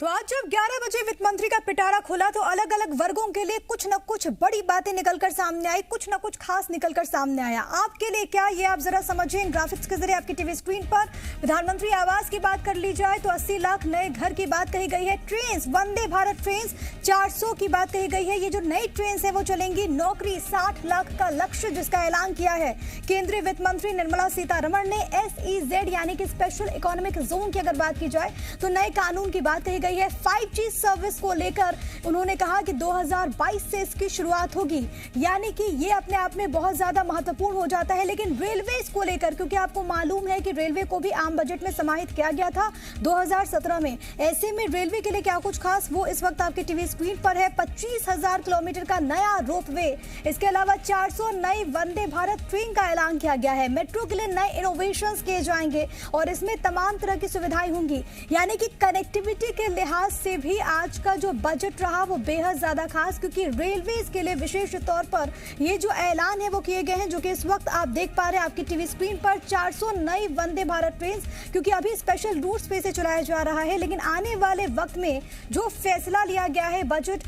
तो आज जब 11 बजे वित्त मंत्री का पिटारा खुला तो अलग अलग वर्गों के लिए कुछ न कुछ बड़ी बातें निकलकर सामने आई, कुछ न कुछ खास निकलकर सामने आया। आपके लिए क्या, ये आप जरा समझिए इन ग्राफिक्स के जरिए आपकी टीवी स्क्रीन पर। प्रधानमंत्री आवास की बात कर ली जाए तो 80 लाख नए घर की बात कही गई है। ट्रेन, वंदे भारत ट्रेन 400 की बात कही गई है। ये जो नई ट्रेन है वो चलेंगी। नौकरी 60 लाख का लक्ष्य जिसका ऐलान किया है केंद्रीय वित्त मंत्री निर्मला सीतारमण ने। SEZ यानी कि स्पेशल इकोनॉमिक जोन की अगर बात की जाए तो नए कानून की बात कही गई है। 5G सर्विस को लेकर उन्होंने कहा कि 2022 से इसकी शुरुआत होगी, यानी कि ये अपने आप में बहुत ज्यादा महत्वपूर्ण हो जाता है। लेकिन रेलवे को लेकर, क्योंकि आपको मालूम है कि रेलवे को भी आम बजट में समाहित किया गया था 2017 में, ऐसे में रेलवे के लिए क्या कुछ खास, वो इस वक्त आपकी टीवी स्क्रीन पर है। 25,000 किलोमीटर का नया रोपवे, इसके अलावा 400 नई वंदे भारत ट्रेन का ऐलान किया गया है। मेट्रो के लिए नए इनोवेशंस किए जाएंगे और इसमें तमाम तरह की सुविधाएं होंगी, यानी कि कनेक्टिविटी के लिहाज से भी आज का जो बजट रहा वो बेहद ज्यादा खास, क्योंकि रेलवेज के लिए विशेष तौर पर ये जो ऐलान है वो किए गए हैं, जो कि इस वक्त आप देख पा रहे हैं आपकी टीवी स्क्रीन पर। 400 नई वंदे भारत ट्रेन, क्योंकि अभी स्पेशल रूट्स पे से चलाया जा रहा है, लेकिन आने वाले वक्त में जो फैसला लिया गया है बजट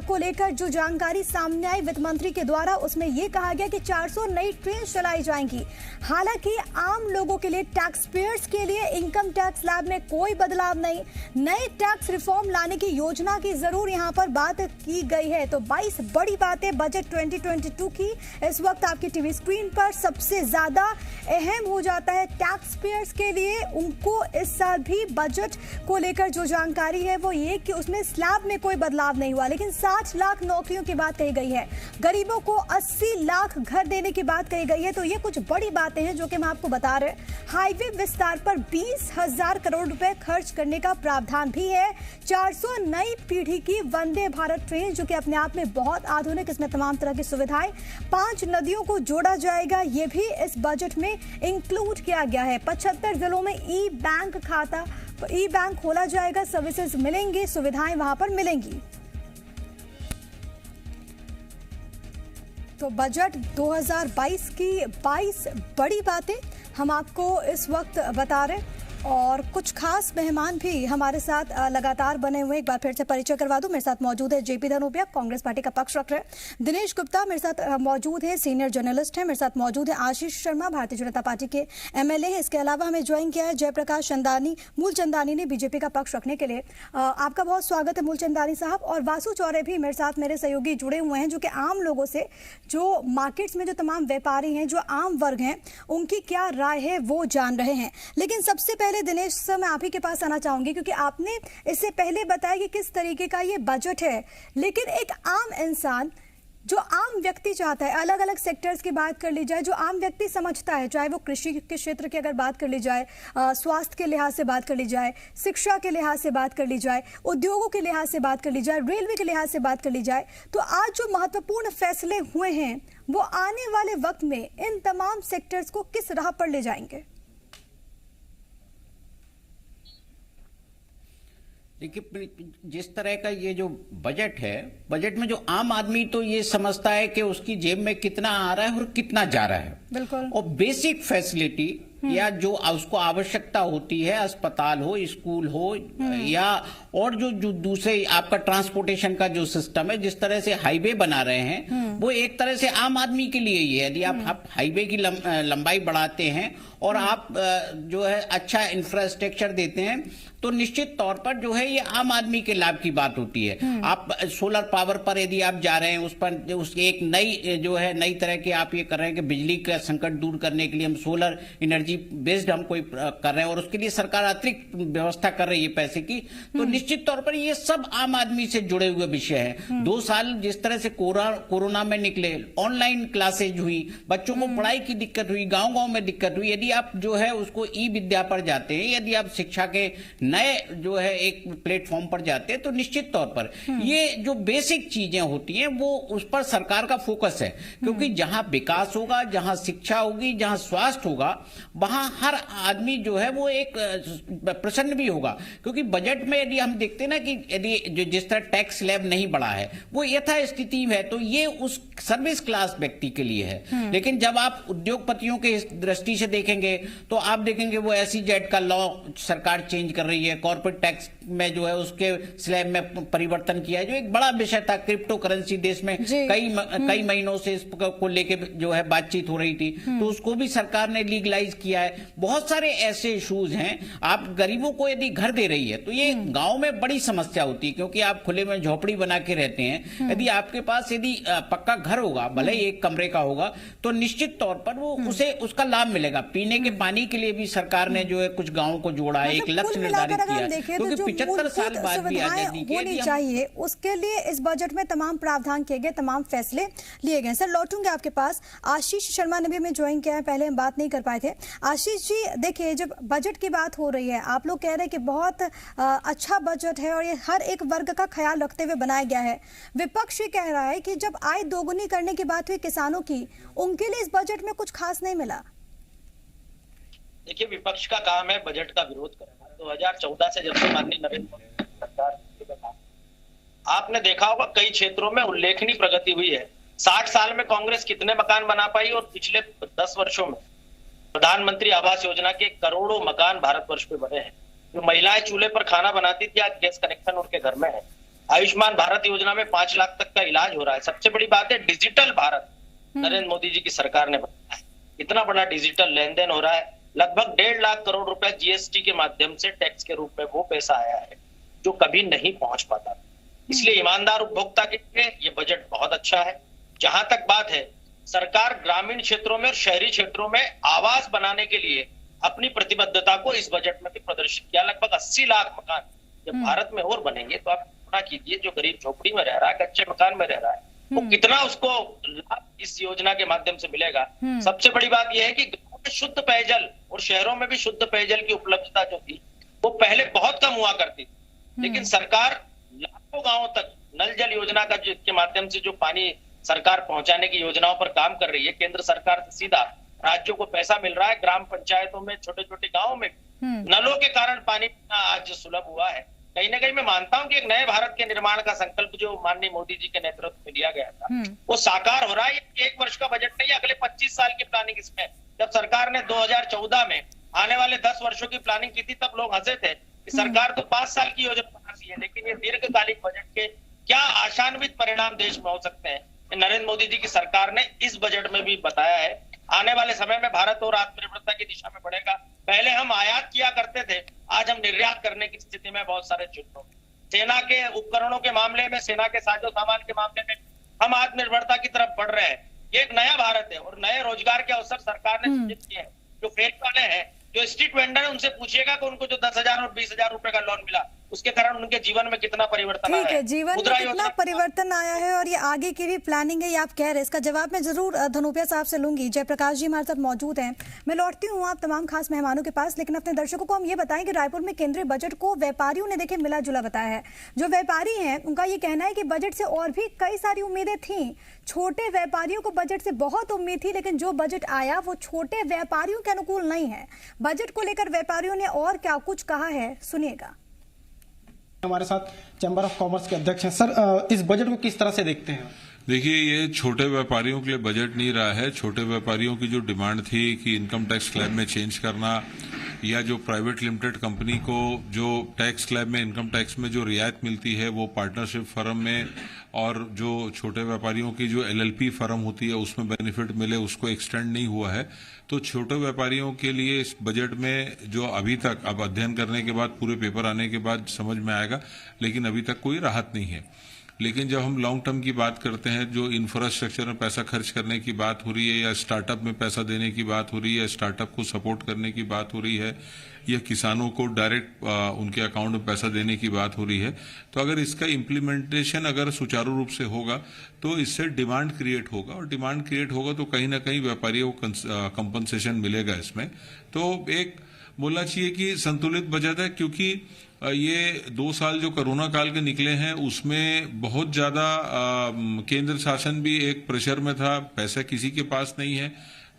को लेकर, जो जानकारी सामने आई वित्त मंत्री के द्वारा, उसमें यह कहा गया कि 400 नई ट्रेन चलाई जाएंगी। हालांकि आम लोगों के लिए, टैक्स पेयर्स के लिए इनकम टैक्स स्लैब में कोई बदलाव नहीं। नए टैक्स रिफॉर्म लाने की योजना की जरूर यहां पर बात की गई है। तो 22 बड़ी बातें बजट 2022 की इस वक्त आपकी टीवी स्क्रीन पर। सबसे ज्यादा अहम हो जाता है टैक्स पेयर्स के लिए, उनको इस साल भी बजट को लेकर जो जानकारी है वो ये कि उसमें स्लैब में कोई बदलाव नहीं हुआ, लेकिन 60 लाख नौकरियों की बात कही गई है। गरीबों को 80 लाख घर देने की बात कही गई है। तो ये कुछ बड़ी बातें हैं जो कि हम आपको बता रहे हैं। हाईवे विस्तार पर 20,000 करोड़ रुपए खर्च करने का प्रावधान भी है। 400 नई पीढ़ी की वंदे भारत ट्रेन, जो कि अपने आप में बहुत आधुनिक, इसमें तमाम तरह की सुविधाएं। 5 नदियों को जोड़ा जाएगा, ये भी इस बजट में इंक्लूड किया गया है। 75 जिलों में ई बैंक खोला जाएगा, सर्विसेज मिलेंगे, सुविधाएं वहां पर मिलेंगी। तो बजट 2022 की 22 बड़ी बातें हम आपको इस वक्त बता रहे हैं, और कुछ खास मेहमान भी हमारे साथ लगातार बने हुए। एक बार फिर से परिचय करवा दूं, मेरे साथ मौजूद है JP धनोपिया, कांग्रेस पार्टी का पक्ष रख रहे हैं। दिनेश गुप्ता मेरे साथ मौजूद है, सीनियर जर्नलिस्ट हैं। मेरे साथ मौजूद है आशीष शर्मा, भारतीय जनता पार्टी के MLA हैं। इसके अलावा हमें ज्वाइन किया है जयप्रकाश चंदानी, मूलचंदानी ने BJP का पक्ष रखने के लिए। आपका बहुत स्वागत है मूलचंदानी साहब। और वासु चौरे भी मेरे साथ, मेरे सहयोगी जुड़े हुए हैं, जो कि आम लोगों से, जो मार्केट्स में जो तमाम व्यापारी हैं, जो आम वर्ग हैं, उनकी क्या राय है वो जान रहे हैं। लेकिन सबसे पहले दिनेश सर, मैं आप ही के पास आना चाहूंगी, क्योंकि आपने इससे पहले बताया कि किस तरीके का ये बजट है, लेकिन एक आम इंसान, जो आम व्यक्ति चाहता है, अलग अलग सेक्टर्स की बात कर ली जाए, जो आम व्यक्ति समझता है, चाहे वो कृषि के क्षेत्र की अगर बात कर ली जाए, स्वास्थ्य के लिहाज से बात कर ली जाए, शिक्षा के लिहाज से बात कर ली जाए, उद्योगों के लिहाज से बात कर ली जाए, रेलवे के लिहाज से बात कर ली जाए, तो आज जो महत्वपूर्ण फैसले हुए हैं वो आने वाले वक्त में इन तमाम सेक्टर्स को किस राह पर ले जाएंगे? देखिए, जिस तरह का ये जो बजट है, बजट में जो आम आदमी तो ये समझता है कि उसकी जेब में कितना आ रहा है और कितना जा रहा है, बिल्कुल, और बेसिक फैसिलिटी या जो उसको आवश्यकता होती है, अस्पताल हो, स्कूल हो, या और जो दूसरे आपका ट्रांसपोर्टेशन का जो सिस्टम है, जिस तरह से हाईवे बना रहे हैं, वो एक तरह से आम आदमी के लिए ही है। यदि आप हाईवे की लंबाई बढ़ाते हैं और आप जो है अच्छा इंफ्रास्ट्रक्चर देते हैं, तो निश्चित तौर पर जो है ये आम आदमी के लाभ की बात होती है। आप सोलर पावर पर यदि आप जा रहे हैं, उस पर उसकी एक नई जो है नई तरह के आप ये कर रहे हैं कि बिजली का संकट दूर करने के लिए हम सोलर एनर्जी बेस्ड हम कोई कर रहे हैं, और उसके लिए सरकार अतिरिक्त व्यवस्था कर रही है पैसे की, तो निश्चित तौर पर ये सब आम आदमी से जुड़े हुए विषय है। 2 साल जिस तरह से कोरोना में निकले, ऑनलाइन क्लासेज हुई, बच्चों को पढ़ाई की दिक्कत हुई, गांव-गांव में दिक्कत हुई, यदि आप जो है उसको ई विद्या पर जाते हैं, यदि आप शिक्षा के नए जो है एक प्लेटफॉर्म पर जाते हैं, तो निश्चित तौर पर ये जो बेसिक चीजें होती हैं वो उस पर सरकार का फोकस है। क्योंकि जहां विकास होगा, जहां शिक्षा होगी, जहां स्वास्थ्य होगा, वहां हर आदमी जो है वो एक प्रसन्न भी होगा। क्योंकि बजट में यदि हम देखते हैं ना कि यदि जिस तरह टैक्स स्लैब नहीं बढ़ा है वो यथा स्थिति है, तो ये उस सर्विस क्लास व्यक्ति के लिए है। लेकिन जब आप उद्योगपतियों के दृष्टि से देखेंगे तो आप देखेंगे वो SEZ का लॉ सरकार चेंज कर रही रही है, कॉर्पोरेट टैक्स में जो है उसके स्लैब में परिवर्तन किया है, जो एक बड़ा विषय था। क्रिप्टो करेंसी देश में कई महीनों से इसको लेके जो है बातचीत हो रही थी, तो उसको भी सरकार ने लीगलाइज किया है। बहुत सारे ऐसे इश्यूज हैं। आप गरीबों को यदि घर दे रही है तो ये गांव में बड़ी समस्या होती है, क्योंकि आप खुले में झोपड़ी बना के रहते हैं। यदि आपके पास पक्का घर होगा, भले ही एक कमरे का होगा, तो निश्चित तौर पर वो उसे उसका लाभ मिलेगा। पीने के पानी के लिए भी सरकार ने जो है कुछ गांवों को जोड़ा है, एक लक्ष्य निर्धारित किया है, क्योंकि 75 साल बाद भी आजादी होनी चाहिए, उसके लिए इस बजट में तमाम प्रावधान किए गए, तमाम फैसले लिए गए। सर, लौटूंगे आपके पास। आशीष शर्मा ने भी हमें ज्वाइन किया है, पहले हम बात नहीं कर पाए थे। आशीष जी, देखिए, जब बजट की बात हो रही है, आप लोग कह रहे हैं कि बहुत अच्छा बजट है और ये हर एक वर्ग का ख्याल रखते हुए बनाया गया है। विपक्ष ये कह रहा है कि जब आय दोगुनी करने की बात हुई किसानों की, उनके लिए इस बजट में कुछ खास नहीं मिला। देखिए, विपक्ष का काम है बजट का विरोध करना। 2014 से जब से माननीय नरेंद्र मोदी सरकार, आपने देखा होगा कई क्षेत्रों में उल्लेखनीय प्रगति हुई है। 60 साल में कांग्रेस कितने मकान बना पाई, और पिछले 10 वर्षों में प्रधानमंत्री आवास योजना के करोड़ों मकान भारतवर्ष में बने हैं। जो महिलाएं चूल्हे पर खाना बनाती थी, आज गैस कनेक्शन उनके घर में है। आयुष्मान भारत योजना में 5 लाख तक का इलाज हो रहा है। सबसे बड़ी बात है डिजिटल भारत, नरेंद्र मोदी जी की सरकार ने बनाया है। इतना बड़ा डिजिटल लेन देन हो रहा है। लगभग 1.5 लाख करोड़ रुपए जीएसटी के माध्यम से टैक्स के रूप में वो पैसा आया है जो कभी नहीं पहुंच पाता। इसलिए ईमानदार उपभोक्ता के लिए ये बजट बहुत अच्छा है। जहां तक बात है, सरकार ग्रामीण क्षेत्रों में और शहरी क्षेत्रों में आवास बनाने के लिए अपनी प्रतिबद्धता को इस बजट में भी प्रदर्शित किया। लगभग 80 लाख मकान जब भारत में और बनेंगे, तो आप कल्पना कीजिए जो गरीब झोपड़ी में रह रहा है, कच्चे मकान में रह रहा है, वो कितना उसको लाभ इस योजना के माध्यम से मिलेगा। सबसे बड़ी बात यह है कि गांवों में शुद्ध पेयजल और शहरों में भी शुद्ध पेयजल की उपलब्धता जो थी वो पहले बहुत कम हुआ करती थी, लेकिन सरकार लाखों गांवों तक नल जल योजना का के माध्यम से जो पानी सरकार पहुंचाने की योजनाओं पर काम कर रही है। केंद्र सरकार से सीधा राज्यों को पैसा मिल रहा है। ग्राम पंचायतों में, छोटे छोटे गांवों में नलों के कारण पानी आज सुलभ हुआ है। कहीं ना कहीं मैं मानता हूं कि एक नए भारत के निर्माण का संकल्प जो माननीय मोदी जी के नेतृत्व में लिया गया था वो साकार हो रहा है। एक वर्ष का बजट नहीं, अगले 25 साल की प्लानिंग इसमें। जब सरकार ने 2014 में आने वाले 10 वर्षों की प्लानिंग की थी, तब लोग हंसे थे कि सरकार तो 5 साल की योजना बनाती है, लेकिन ये दीर्घकालिक बजट के क्या आशान्वित परिणाम देश में हो सकते हैं, नरेंद्र मोदी जी की सरकार ने इस बजट में भी बताया है। आने वाले समय में भारत और आत्मनिर्भरता की दिशा में बढ़ेगा। पहले हम आयात किया करते थे, आज हम निर्यात करने की स्थिति में बहुत सारे क्षेत्रों में, सेना के उपकरणों के मामले में, सेना के साजो सामान के मामले में हम आत्मनिर्भरता की तरफ बढ़ रहे हैं। ये एक नया भारत है और नए रोजगार के अवसर सरकार ने सृजित किए हैं। जो फेरी वाले हैं, जो स्ट्रीट वेंडर है, उनसे पूछिएगा कि उनको जो 10,000 और 20,000 रुपए का लोन मिला, उसके कारण उनके जीवन में कितना परिवर्तन आया है, जीवन में कितना परिवर्तन आया है, और ये आगे की भी प्लानिंग है, ये आप कह रहे हैं। इसका जवाब मैं जरूर धनोपिया साहब से लूंगी। जयप्रकाश जी हमारे साथ मौजूद हैं। मैं लौटती हूँ आप तमाम खास मेहमानों के पास, लेकिन अपने दर्शकों को हम ये बताएं कि रायपुर में केंद्रीय बजट को व्यापारियों ने देखिए मिला जुला बताया है। जो व्यापारी हैं उनका ये कहना है कि बजट से और भी कई सारी उम्मीदें थी। छोटे व्यापारियों को बजट से बहुत उम्मीद थी, लेकिन जो बजट आया वो छोटे व्यापारियों के अनुकूल नहीं है। बजट को लेकर व्यापारियों ने और क्या कुछ कहा है, सुनिएगा। हमारे साथ चैम्बर ऑफ कॉमर्स के अध्यक्ष हैं। सर, इस बजट को किस तरह से देखते हैं? देखिए, ये छोटे व्यापारियों के लिए बजट नहीं रहा है। छोटे व्यापारियों की जो डिमांड थी कि इनकम टैक्स स्लैब में चेंज करना, या जो प्राइवेट लिमिटेड कंपनी को जो टैक्स स्लैब में इनकम टैक्स में जो रियायत मिलती है वो पार्टनरशिप फर्म में, और जो छोटे व्यापारियों की जो एलएलपी फर्म होती है उसमें बेनिफिट मिले, उसको एक्सटेंड नहीं हुआ है। तो छोटे व्यापारियों के लिए इस बजट में जो अभी तक, अब अध्ययन करने के बाद, पूरे पेपर आने के बाद समझ में आएगा, लेकिन अभी तक कोई राहत नहीं है। लेकिन जब हम लॉन्ग टर्म की बात करते हैं, जो इंफ्रास्ट्रक्चर में पैसा खर्च करने की बात हो रही है, या स्टार्टअप में पैसा देने की बात हो रही है, स्टार्टअप को सपोर्ट करने की बात हो रही है, या किसानों को डायरेक्ट उनके अकाउंट में पैसा देने की बात हो रही है, तो अगर इसका इम्प्लीमेंटेशन अगर सुचारू रूप से होगा तो इससे डिमांड क्रिएट होगा, और डिमांड क्रिएट होगा तो कहीं ना कहीं व्यापारियों को कंपनसेशन मिलेगा इसमें। तो एक बोलना चाहिए कि संतुलित बजट है, क्योंकि ये 2 साल जो कोरोना काल के निकले हैं उसमें बहुत ज्यादा केंद्र शासन भी एक प्रेशर में था, पैसा किसी के पास नहीं है।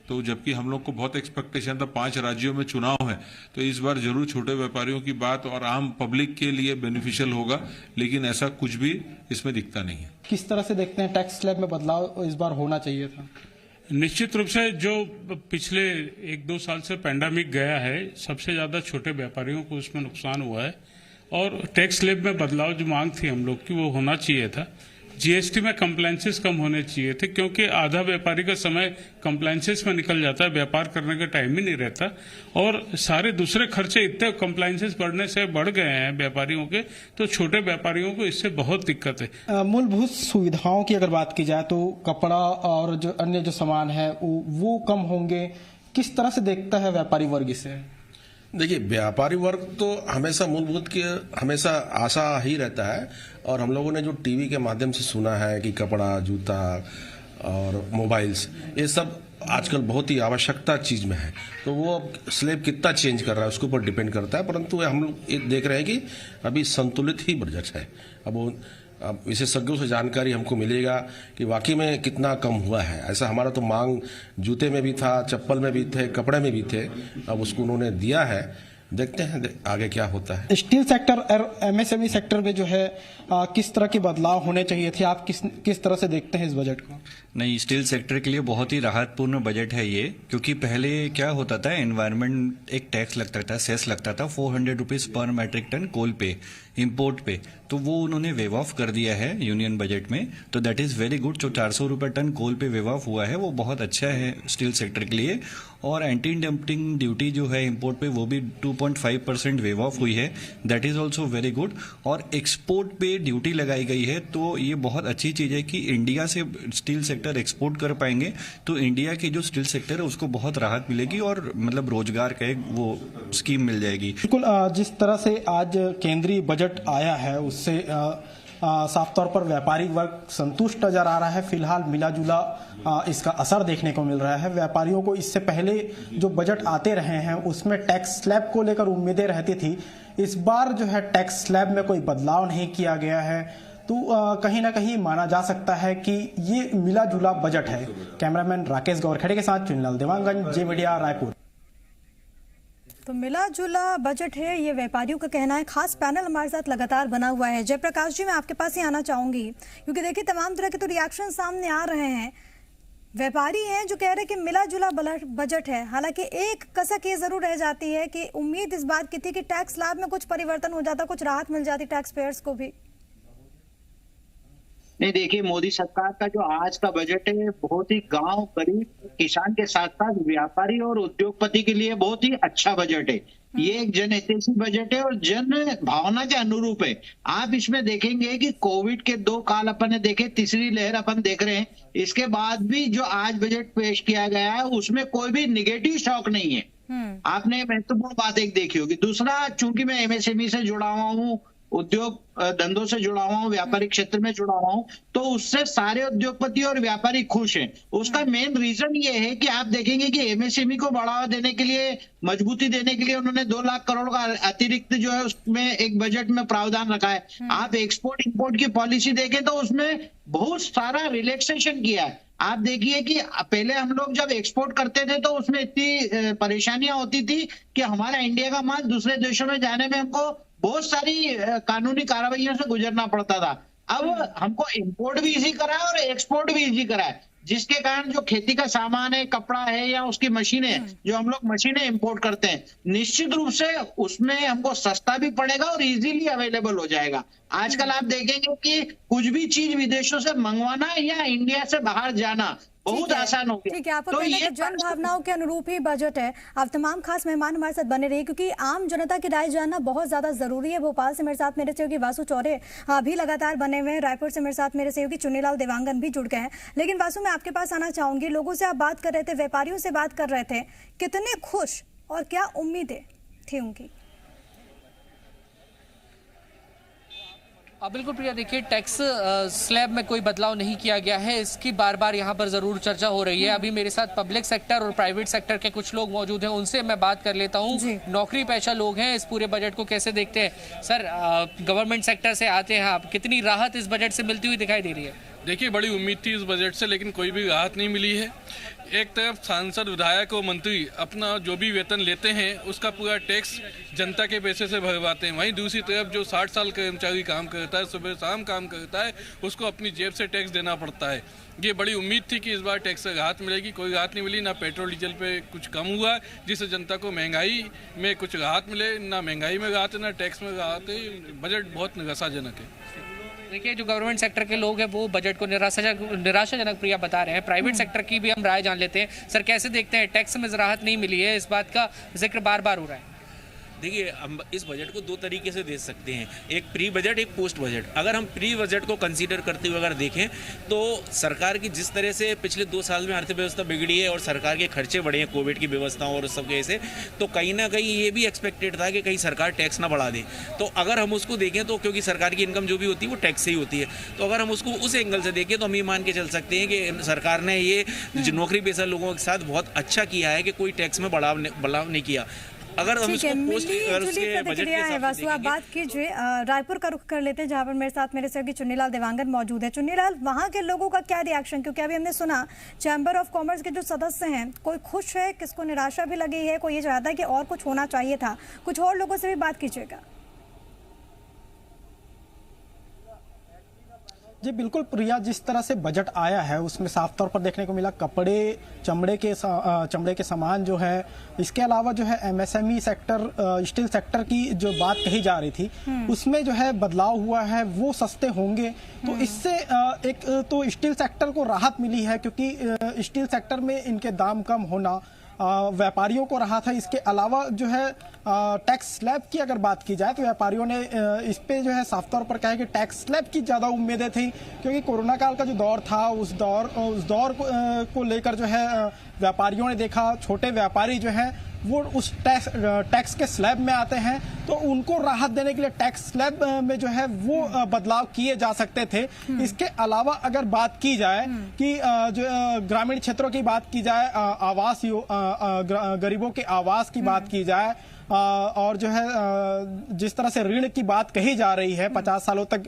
तो जबकि हम लोग को बहुत एक्सपेक्टेशन था, 5 राज्यों में चुनाव है, तो इस बार जरूर छोटे व्यापारियों की बात और आम पब्लिक के लिए बेनिफिशियल होगा, लेकिन ऐसा कुछ भी इसमें दिखता नहीं है। किस तरह से देखते हैं टैक्स स्लैब में बदलाव इस बार होना चाहिए था? निश्चित रूप से जो पिछले 1-2 साल से पैंडेमिक गया है, सबसे ज्यादा छोटे व्यापारियों को उसमें नुकसान हुआ है और टैक्स स्लैब में बदलाव जो मांग थी हम लोग की वो होना चाहिए था। जीएसटी में कंप्लायंसेस कम होने चाहिए थे, क्योंकि आधा व्यापारी का समय कंप्लायंसेस में निकल जाता है, व्यापार करने का टाइम ही नहीं रहता और सारे दूसरे खर्चे इतने कंप्लायंसेस बढ़ने से बढ़ गए हैं व्यापारियों के, तो छोटे व्यापारियों को इससे बहुत दिक्कत है। मूलभूत सुविधाओं की अगर बात की जाए तो कपड़ा और जो अन्य जो सामान है वो कम होंगे, किस तरह से देखता है व्यापारी वर्ग इसे? देखिए, व्यापारी वर्ग तो हमेशा मूलभूत की हमेशा आशा ही रहता है और हम लोगों ने जो टीवी के माध्यम से सुना है कि कपड़ा, जूता और मोबाइल्स ये सब आजकल बहुत ही आवश्यकता चीज में है, तो वो अब स्लैब कितना चेंज कर रहा है उसके ऊपर डिपेंड करता है। परंतु हम लोग ये देख रहे हैं कि अभी संतुलित ही बजट है। अब विशेषज्ञों से जानकारी हमको मिलेगा कि वाकई में कितना कम हुआ है। ऐसा हमारा तो मांग जूते में भी था, चप्पल में भी थे, कपड़े में भी थे, अब उसको उन्होंने दिया है, देखते हैं आगे क्या होता है। स्टील सेक्टर और एमएसएमई सेक्टर में जो है किस तरह के बदलाव होने चाहिए थे, आप किस तरह से देखते हैं इस बजट को? नहीं, स्टील सेक्टर के लिए बहुत ही राहतपूर्ण बजट है ये, क्योंकि पहले क्या होता था, एनवायरमेंट एक टैक्स लगता था, सेस लगता था 400 rupees per matric ton coal पे, इंपोर्ट पे, तो वो उन्होंने वेव ऑफ कर दिया है यूनियन बजट में, तो दैट इज वेरी गुड। जो 400 रुपये टन कोल पे वेव ऑफ हुआ है वो बहुत अच्छा है स्टील सेक्टर के लिए। और एंटी डंपिंग ड्यूटी जो है इंपोर्ट पे वो भी 2.5% वेव ऑफ हुई है, that is also very good. और एक्सपोर्ट पे ड्यूटी लगाई गई है, तो ये बहुत अच्छी चीज है कि इंडिया से स्टील सेक्टर एक्सपोर्ट कर पाएंगे, तो इंडिया की जो स्टील सेक्टर है उसको बहुत राहत मिलेगी और मतलब रोजगार का एक वो स्कीम मिल जाएगी। बिल्कुल, जिस तरह से आज केंद्रीय बजट आया है उससे साफ तौर पर व्यापारी वर्ग संतुष्ट नजर आ रहा है। फिलहाल मिला जुला इसका असर देखने को मिल रहा है। व्यापारियों को इससे पहले जो बजट आते रहे हैं उसमें टैक्स स्लैब को लेकर उम्मीदें रहती थी, इस बार जो है टैक्स स्लैब में कोई बदलाव नहीं किया गया है, तो कहीं ना कहीं माना जा सकता है कि ये मिला जुला बजट है। कैमरामैन राकेश गौरखड़े के साथ चुनलाल देवांगन, जे मीडिया, रायपुर। तो मिला जुला बजट है, ये व्यापारियों का कहना है। खास पैनल हमारे साथ लगातार बना हुआ है। जयप्रकाश जी, मैं आपके पास ही आना चाहूंगी, क्योंकि देखिए तमाम तरह के तो रिएक्शन सामने आ रहे हैं। व्यापारी हैं जो कह रहे हैं कि मिला जुला बजट है, हालांकि एक कसक ये जरूर रह जाती है कि उम्मीद इस बात की थी कि टैक्स स्लैब में कुछ परिवर्तन हो जाता, कुछ राहत मिल जाती टैक्स पेयर्स को भी। नहीं, देखिए, मोदी सरकार का जो आज का बजट है बहुत ही गांव, गरीब, किसान के साथ साथ व्यापारी और उद्योगपति के लिए बहुत ही अच्छा बजट है। ये एक जनहितैषी बजट है और जन भावना के अनुरूप है। आप इसमें देखेंगे कि कोविड के 2 काल अपन ने देखे, तीसरी लहर अपन देख रहे हैं, इसके बाद भी जो आज बजट पेश किया गया है उसमें कोई भी निगेटिव शॉक नहीं है। आपने महत्वपूर्ण बात एक देखी होगी। दूसरा, चूंकि मैं एमएसएमई से जुड़ा हुआ हूँ, उद्योग धंधों से जुड़ा हुआ हूँ, व्यापारिक क्षेत्र में जुड़ा हुआ हूँ, तो उससे सारे उद्योगपति और व्यापारी खुश हैं। उसका मेन रीजन ये है कि आप देखेंगे कि एमएसएमई को बढ़ावा देने के लिए, मजबूती देने के लिए उन्होंने 2 लाख करोड़ का अतिरिक्त जो है उसमें एक बजट में प्रावधान रखा है। आप एक्सपोर्ट इंपोर्ट की पॉलिसी देखें तो उसमें बहुत सारा रिलैक्सेशन किया है। आप देखिए कि पहले हम लोग जब एक्सपोर्ट करते थे तो उसमें इतनी परेशानियां होती थी कि हमारा इंडिया का माल दूसरे देशों में जाने में हमको बहुत सारी कानूनी कार्रवाइयों से गुजरना पड़ता था। अब हमको इंपोर्ट भी इजी करा है और एक्सपोर्ट भी इजी करा है, जिसके कारण जो खेती का सामान है, कपड़ा है या उसकी मशीनें, जो हम लोग मशीनें इंपोर्ट करते हैं, निश्चित रूप से उसमें हमको सस्ता भी पड़ेगा और इजीली अवेलेबल हो जाएगा। आजकल आप देखेंगे कि कुछ भी चीज विदेशों से मंगवाना या इंडिया से बाहर जाना बहुत आसान हो गया। ठीक है, आपको कहना है कि जन भावनाओं के अनुरूप ही बजट है। आप तमाम खास मेहमान हमारे साथ बने रहिए, क्योंकि आम जनता की राय जानना बहुत ज्यादा जरूरी है। भोपाल से मेरे साथ मेरे सहयोगी वासु चौरे भी लगातार बने हुए हैं, रायपुर से मेरे साथ मेरे सहयोगी चुन्नीलाल देवांगन भी जुड़ गए हैं। लेकिन वासु, मैं आपके पास आना चाहूंगी। लोगों से आप बात कर रहे थे, व्यापारियों से बात कर रहे थे, कितने खुश और क्या उम्मीदें थी उनकी? बिल्कुल प्रिया, देखिए, टैक्स स्लैब में कोई बदलाव नहीं किया गया है, इसकी बार बार यहाँ पर जरूर चर्चा हो रही है। अभी मेरे साथ पब्लिक सेक्टर और प्राइवेट सेक्टर के कुछ लोग मौजूद हैं, उनसे मैं बात कर लेता हूँ। नौकरी पेशा लोग हैं, इस पूरे बजट को कैसे देखते हैं? सर, गवर्नमेंट सेक्टर से आते हैं आप, कितनी राहत इस बजट से मिलती हुई दिखाई दे रही है? देखिए, बड़ी उम्मीद थी इस बजट से, लेकिन कोई भी राहत नहीं मिली है। एक तरफ सांसद, विधायक और मंत्री अपना जो भी वेतन लेते हैं उसका पूरा टैक्स जनता के पैसे से भरवाते हैं, वहीं दूसरी तरफ जो 60 साल कर्मचारी काम करता है, सुबह शाम काम करता है, उसको अपनी जेब से टैक्स देना पड़ता है। ये बड़ी उम्मीद थी कि इस बार टैक्स से राहत मिलेगी, कोई राहत नहीं मिली। ना पेट्रोल डीजल पे कुछ कम हुआ जिससे जनता को महंगाई में कुछ राहत मिले, ना महंगाई में राहत है, ना टैक्स में राहत है। बजट बहुत निराशाजनक है। देखिए, जो गवर्नमेंट सेक्टर के लोग हैं वो बजट को निराशाजनक प्रिया बता रहे हैं। प्राइवेट सेक्टर की भी हम राय जान लेते हैं। सर, कैसे देखते हैं, टैक्स में राहत नहीं मिली है, इस बात का जिक्र बार बार हो रहा है। देखिए, हम इस बजट को दो तरीके से देख सकते हैं, एक प्री बजट, एक पोस्ट बजट। अगर हम प्री बजट को कंसीडर करते हुए अगर देखें तो सरकार की जिस तरह से पिछले 2 साल में अर्थव्यवस्था बिगड़ी है और सरकार के खर्चे बढ़े हैं कोविड की व्यवस्थाओं और सब कैसे, तो कहीं ना कहीं ये भी एक्सपेक्टेड था कि कहीं सरकार टैक्स ना बढ़ा दे। तो अगर हम उसको देखें तो क्योंकि सरकार की इनकम जो भी होती है वो टैक्स से ही होती है, तो अगर हम उसको उस एंगल से देखें तो हम ये मान के चल सकते हैं कि सरकार ने ये नौकरी पेशा लोगों के साथ बहुत अच्छा किया है कि कोई टैक्स में बढ़ाव नहीं किया। अगर हम इसको पोस्ट बजट के हिसाब से आप बात कीजिए, रायपुर का रुख कर लेते हैं जहां पर मेरे साथ मेरे सहयोगी चुन्नीलाल देवांगन मौजूद है। चुन्नीलाल, वहां के लोगों का क्या रिएक्शन, क्योंकि अभी हमने सुना चैम्बर ऑफ कॉमर्स के जो सदस्य हैं, कोई खुश है, किसको निराशा भी लगी है, कोई ये चाहता है कि और कुछ होना चाहिए था। कुछ और लोगों से भी बात कीजिएगा। जी बिल्कुल प्रिया, जिस तरह से बजट आया है उसमें साफ तौर पर देखने को मिला कपड़े, चमड़े के सामान जो है, इसके अलावा जो है एमएसएमई सेक्टर, स्टील सेक्टर की जो बात कही जा रही थी उसमें जो है बदलाव हुआ है, वो सस्ते होंगे। तो इससे एक तो स्टील सेक्टर को राहत मिली है, क्योंकि स्टील सेक्टर में इनके दाम कम होना व्यापारियों को राहत है। इसके अलावा जो है टैक्स स्लैब की अगर बात की जाए तो व्यापारियों ने इस पे जो है साफ तौर पर कहा है कि टैक्स स्लैब की ज़्यादा उम्मीदें थी, क्योंकि कोरोना काल का जो दौर था उस दौर को लेकर जो है व्यापारियों ने देखा छोटे व्यापारी जो है वो उस टैक्स के स्लैब में आते हैं, तो उनको राहत देने के लिए टैक्स स्लैब में जो है वो बदलाव किए जा सकते थे। इसके अलावा अगर बात की जाए कि जो ग्रामीण क्षेत्रों की बात की जाए, आवास गरीबों के आवास की बात की जाए, और जो है जिस तरह से ऋण की बात कही जा रही है, 50 सालों तक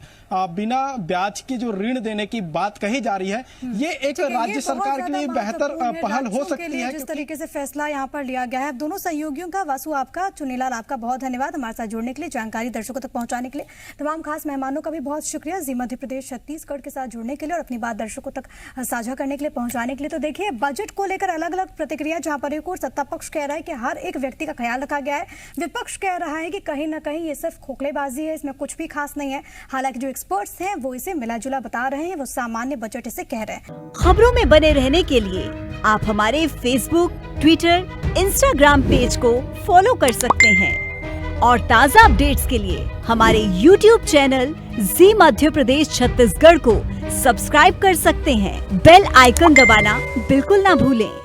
बिना ब्याज की जो ऋण देने की बात कही जा रही है, ये एक राज्य सरकार के लिए बेहतर पहल हो सकती है। जिस तरीके से फैसला यहाँ पर लिया गया है, दोनों सहयोगियों का, वासु आपका, चुन्नीलाल आपका बहुत धन्यवाद हमारे साथ जुड़ने के लिए, जानकारी दर्शकों तक पहुंचाने के लिए। तमाम खास मेहमानों का भी बहुत शुक्रिया, जी मध्य प्रदेश छत्तीसगढ़ के साथ जुड़ने के लिए और अपनी बात दर्शकों तक साझा करने के लिए, पहुंचाने के लिए। तो देखिए, बजट को लेकर अलग अलग प्रतिक्रिया, जहां पर एक और सत्ता पक्ष कह रहा है कि हर एक व्यक्ति का ख्याल रखा गया है, विपक्ष कह रहा है कि कहीं ना कहीं ये सिर्फ खोखलेबाजी है, इसमें कुछ भी खास नहीं है। हालांकि जो एक्सपर्ट्स हैं वो इसे मिला-जुला बता रहे हैं, वो सामान्य बजट इसे कह रहे हैं। खबरों में बने रहने के लिए आप हमारे फेसबुक, ट्विटर, इंस्टाग्राम पेज को फॉलो कर सकते हैं और ताज़ा अपडेट्स के लिए हमारे YouTube चैनल जी मध्य प्रदेश छत्तीसगढ़ को सब्सक्राइब कर सकते हैं। बेल आइकन दबाना बिल्कुल ना भूलें।